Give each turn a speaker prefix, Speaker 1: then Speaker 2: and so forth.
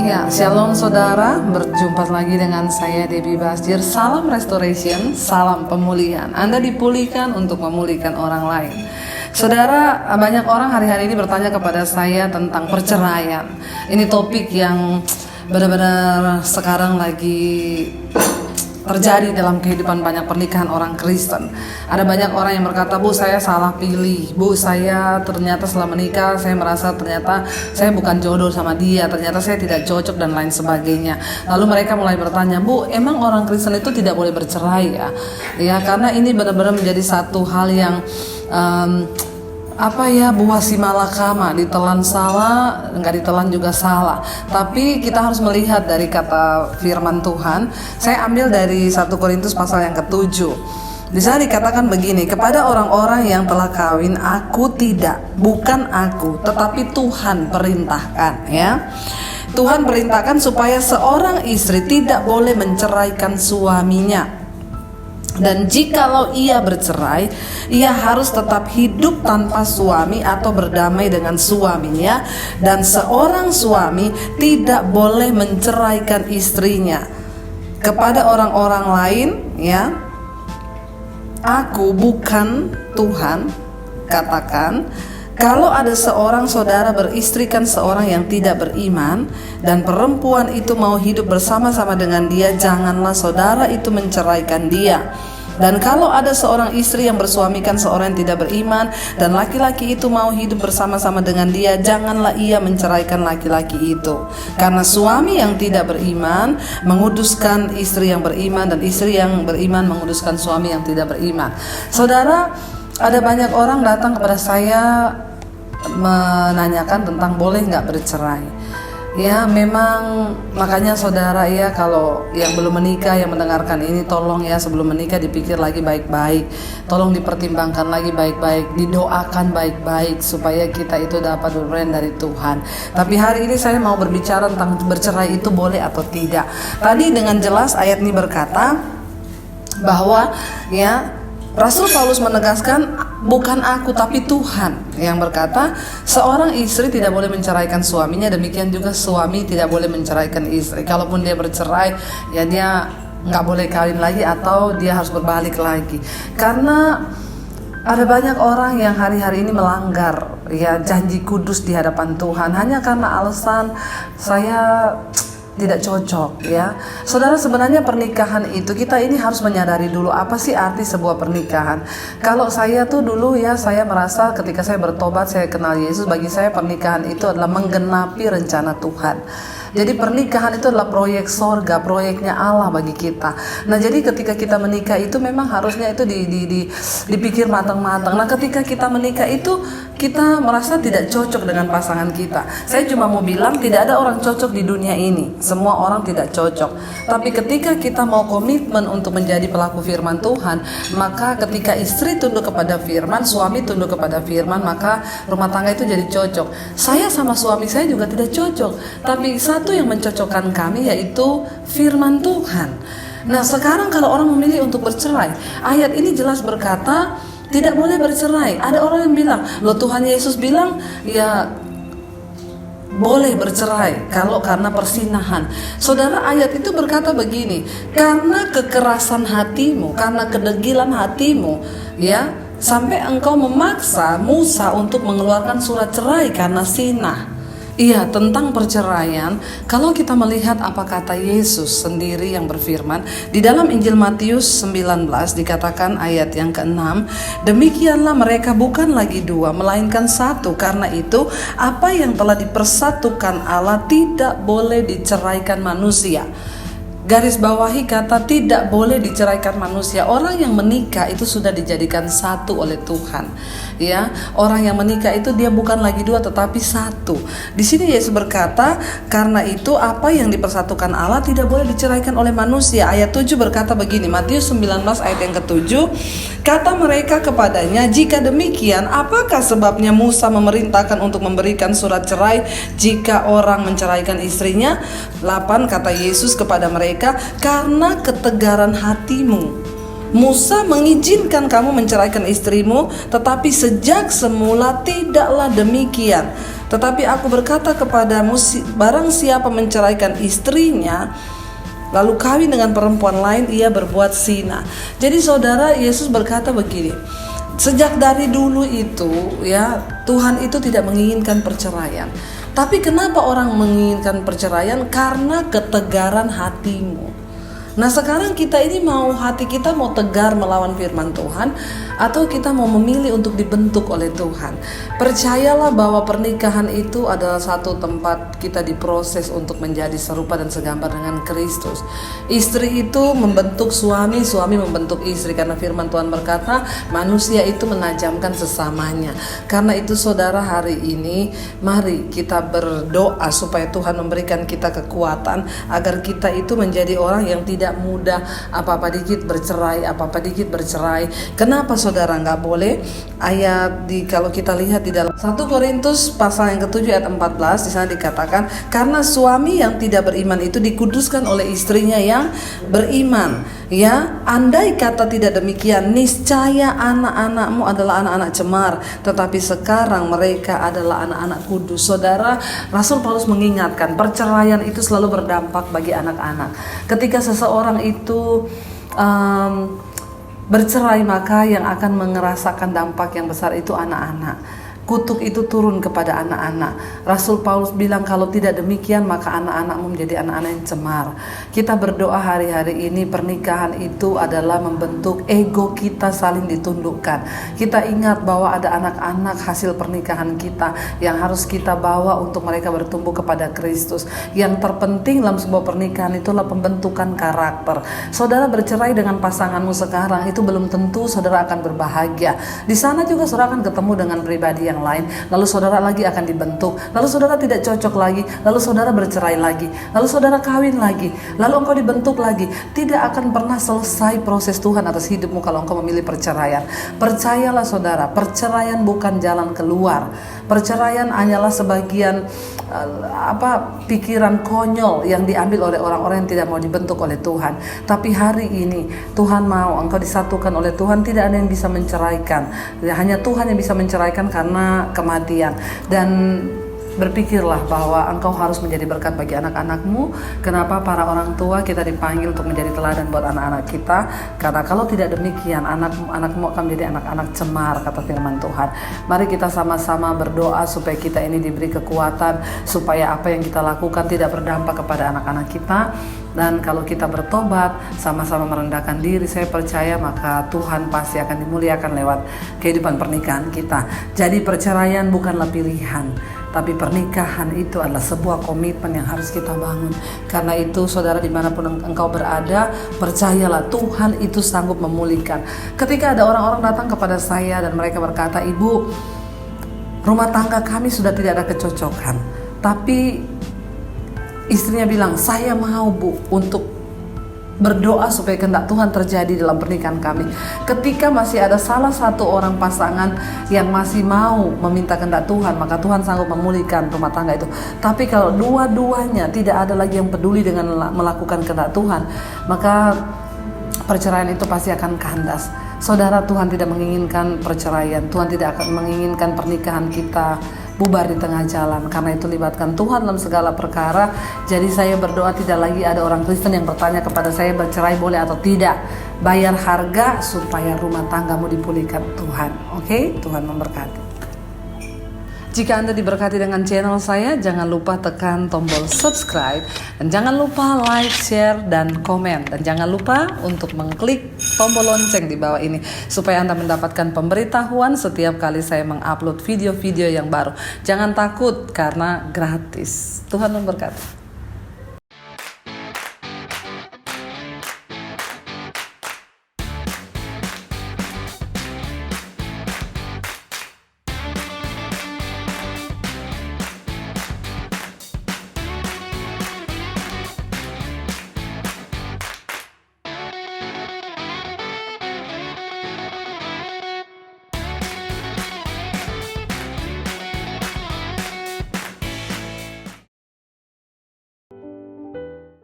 Speaker 1: Ya, shalom saudara, berjumpa lagi dengan saya Debbie Basjir. Salam restoration, salam pemulihan. Anda dipulihkan untuk memulihkan orang lain. Saudara, banyak orang hari-hari ini bertanya kepada saya tentang perceraian. Ini topik yang benar-benar sekarang lagi terjadi dalam kehidupan banyak pernikahan orang Kristen. Ada banyak orang yang berkata, "Bu, saya salah pilih. Bu, saya ternyata setelah menikah saya merasa ternyata saya bukan jodoh sama dia, ternyata saya tidak cocok dan lain sebagainya." Lalu mereka mulai bertanya, "Bu, emang orang Kristen itu tidak boleh bercerai ya?" Ya, karena ini benar-benar menjadi satu hal yang buah si malakama, ditelan salah, nggak ditelan juga salah. Tapi kita harus melihat dari kata firman Tuhan. Saya ambil dari 1 Korintus pasal yang ke-7. Di sana dikatakan begini, kepada orang-orang yang telah kawin, aku tidak, bukan aku, tetapi Tuhan perintahkan, ya. Tuhan perintahkan supaya seorang istri tidak boleh menceraikan suaminya. Dan jikalau ia bercerai, ia harus tetap hidup tanpa suami atau berdamai dengan suaminya. Dan seorang suami tidak boleh menceraikan istrinya. Kepada orang-orang lain, ya, aku bukan Tuhan, katakan, kalau ada seorang saudara beristrikan seorang yang tidak beriman dan perempuan itu mau hidup bersama-sama dengan dia, janganlah saudara itu menceraikan dia. Dan kalau ada seorang istri yang bersuamikan seorang yang tidak beriman dan laki-laki itu mau hidup bersama-sama dengan dia, janganlah ia menceraikan laki-laki itu. Karena suami yang tidak beriman menguduskan istri yang beriman, dan istri yang beriman menguduskan suami yang tidak beriman. Saudara, ada banyak orang datang kepada saya menanyakan tentang boleh nggak bercerai. Ya, memang makanya saudara, ya, kalau yang belum menikah yang mendengarkan ini, tolong ya sebelum menikah dipikir lagi baik-baik, tolong dipertimbangkan lagi baik-baik, didoakan baik-baik supaya kita itu dapat berperan dari Tuhan. Tapi hari ini saya mau berbicara tentang bercerai itu boleh atau tidak. Tadi dengan jelas ayat ini berkata bahwa, ya, Rasul Paulus menegaskan, bukan aku tapi Tuhan yang berkata seorang istri tidak boleh menceraikan suaminya, demikian juga suami tidak boleh menceraikan istri. Kalaupun dia bercerai, ya dia nggak boleh kawin lagi atau dia harus berbalik lagi. Karena ada banyak orang yang hari-hari ini melanggar, ya, janji kudus di hadapan Tuhan hanya karena alasan saya tidak cocok, ya. Saudara, sebenarnya pernikahan itu kita ini harus menyadari dulu apa sih arti sebuah pernikahan. Kalau saya tuh dulu, ya, saya merasa ketika saya bertobat, saya kenal Yesus, bagi saya pernikahan itu adalah menggenapi rencana Tuhan. Jadi pernikahan itu adalah proyek sorga, proyeknya Allah bagi kita. Nah, jadi ketika kita menikah itu memang harusnya itu dipikir matang-matang. Nah, ketika kita menikah itu kita merasa tidak cocok dengan pasangan kita. Saya cuma mau bilang tidak ada orang cocok di dunia ini. Semua orang tidak cocok. Tapi ketika kita mau komitmen untuk menjadi pelaku firman Tuhan, maka ketika istri tunduk kepada firman, suami tunduk kepada firman, maka rumah tangga itu jadi cocok. Saya sama suami saya juga tidak cocok, tapi satu yang mencocokkan kami yaitu firman Tuhan. Nah, sekarang kalau orang memilih untuk bercerai, ayat ini jelas berkata tidak boleh bercerai. Ada orang yang bilang, loh, Tuhan Yesus bilang ya boleh bercerai kalau karena persinahan. Saudara, ayat itu berkata begini, karena kekerasan hatimu, karena kedegilan hatimu, ya, sampai engkau memaksa Musa untuk mengeluarkan surat cerai karena sinah. Iya, tentang perceraian, kalau kita melihat apa kata Yesus sendiri yang berfirman di dalam Injil Matius 19 dikatakan ayat yang ke-6, demikianlah mereka bukan lagi dua melainkan satu, karena itu apa yang telah dipersatukan Allah tidak boleh diceraikan manusia. Garis bawahi kata tidak boleh diceraikan manusia. Orang yang menikah itu sudah dijadikan satu oleh Tuhan, ya. Orang yang menikah itu dia bukan lagi dua tetapi satu. Di sini Yesus berkata, karena itu apa yang dipersatukan Allah tidak boleh diceraikan oleh manusia. Ayat 7 berkata begini, Matius 19 ayat yang ke-7, kata mereka kepadanya, jika demikian apakah sebabnya Musa memerintahkan untuk memberikan surat cerai jika orang menceraikan istrinya? 8 kata Yesus kepada mereka, karena ketegaran hatimu. Musa mengizinkan kamu menceraikan istrimu, tetapi sejak semula tidaklah demikian. Tetapi aku berkata kepadamu, barang siapa menceraikan istrinya lalu kawin dengan perempuan lain, ia berbuat zina. Jadi saudara, Yesus berkata begini, sejak dari dulu itu ya, Tuhan itu tidak menginginkan perceraian. Tapi kenapa orang menginginkan perceraian? Karena ketegaran hatimu. Nah sekarang kita ini hati kita mau tegar melawan firman Tuhan, atau kita mau memilih untuk dibentuk oleh Tuhan. Percayalah bahwa pernikahan itu adalah satu tempat kita diproses untuk menjadi serupa dan segambar dengan Kristus. Istri itu membentuk suami, suami membentuk istri, karena firman Tuhan berkata manusia itu menajamkan sesamanya. Karena itu saudara, hari ini mari kita berdoa supaya Tuhan memberikan kita kekuatan agar kita itu menjadi orang yang tidak mudah apa-apa dikit bercerai. Kenapa saudara nggak boleh? Kalau kita lihat di dalam 1 Korintus pasal yang ke-7 ayat 14, di sana dikatakan, karena suami yang tidak beriman itu dikuduskan oleh istrinya yang beriman. Ya, andai kata tidak demikian, niscaya anak-anakmu adalah anak-anak cemar, tetapi sekarang mereka adalah anak-anak kudus. Saudara, Rasul Paulus mengingatkan, perceraian itu selalu berdampak bagi anak-anak. Ketika seseorang itu bercerai, maka yang akan merasakan dampak yang besar itu anak-anak. Kutuk itu turun kepada anak-anak. Rasul Paulus bilang, kalau tidak demikian maka anak-anakmu menjadi anak-anak yang cemar. Kita berdoa hari-hari ini, pernikahan itu adalah membentuk ego kita saling ditundukkan. Kita ingat bahwa ada anak-anak hasil pernikahan kita yang harus kita bawa untuk mereka bertumbuh kepada Kristus. Yang terpenting dalam sebuah pernikahan itulah pembentukan karakter. Saudara bercerai dengan pasanganmu sekarang, itu belum tentu saudara akan berbahagia. Di sana juga saudara akan ketemu dengan pribadi yang lain, lalu saudara lagi akan dibentuk, lalu saudara tidak cocok lagi, lalu saudara bercerai lagi, lalu saudara kawin lagi, lalu engkau dibentuk lagi. Tidak akan pernah selesai proses Tuhan atas hidupmu kalau engkau memilih perceraian. Percayalah saudara, perceraian bukan jalan keluar. Perceraian hanyalah sebagian pikiran konyol yang diambil oleh orang-orang yang tidak mau dibentuk oleh Tuhan. Tapi hari ini Tuhan mau engkau disatukan oleh Tuhan. Tidak ada yang bisa menceraikan, hanya Tuhan yang bisa menceraikan karena kematian. Dan berpikirlah bahwa engkau harus menjadi berkat bagi anak-anakmu. Kenapa para orang tua kita dipanggil untuk menjadi teladan buat anak-anak kita? Karena kalau tidak demikian, anakmu akan menjadi anak-anak cemar, kata firman Tuhan. Mari kita sama-sama berdoa supaya kita ini diberi kekuatan, supaya apa yang kita lakukan tidak berdampak kepada anak-anak kita. Dan kalau kita bertobat, sama-sama merendahkan diri, saya percaya maka Tuhan pasti akan dimuliakan lewat kehidupan pernikahan kita. Jadi perceraian bukanlah pilihan, tapi pernikahan itu adalah sebuah komitmen yang harus kita bangun. Karena itu saudara, dimanapun engkau berada, percayalah Tuhan itu sanggup memulihkan. Ketika ada orang-orang datang kepada saya dan mereka berkata, "Ibu, rumah tangga kami sudah tidak ada kecocokan." Tapi istrinya bilang, "Saya mau Bu untuk berdoa supaya kehendak Tuhan terjadi dalam pernikahan kami." Ketika masih ada salah satu orang pasangan yang masih mau meminta kehendak Tuhan, maka Tuhan sanggup memulihkan rumah tangga itu. Tapi kalau dua-duanya tidak ada lagi yang peduli dengan melakukan kehendak Tuhan, maka perceraian itu pasti akan kandas. Saudara, Tuhan tidak menginginkan perceraian. Tuhan tidak akan menginginkan pernikahan kita bubar di tengah jalan. Karena itu libatkan Tuhan dalam segala perkara. Jadi saya berdoa tidak lagi ada orang Kristen yang bertanya kepada saya bercerai boleh atau tidak. Bayar harga supaya rumah tanggamu dipulihkan Tuhan. Oke? Tuhan memberkati. Jika Anda diberkati dengan channel saya, jangan lupa tekan tombol subscribe, dan jangan lupa like, share, dan komen, dan jangan lupa untuk mengklik tombol lonceng di bawah ini supaya Anda mendapatkan pemberitahuan setiap kali saya mengupload video-video yang baru. Jangan takut karena gratis. Tuhan memberkati.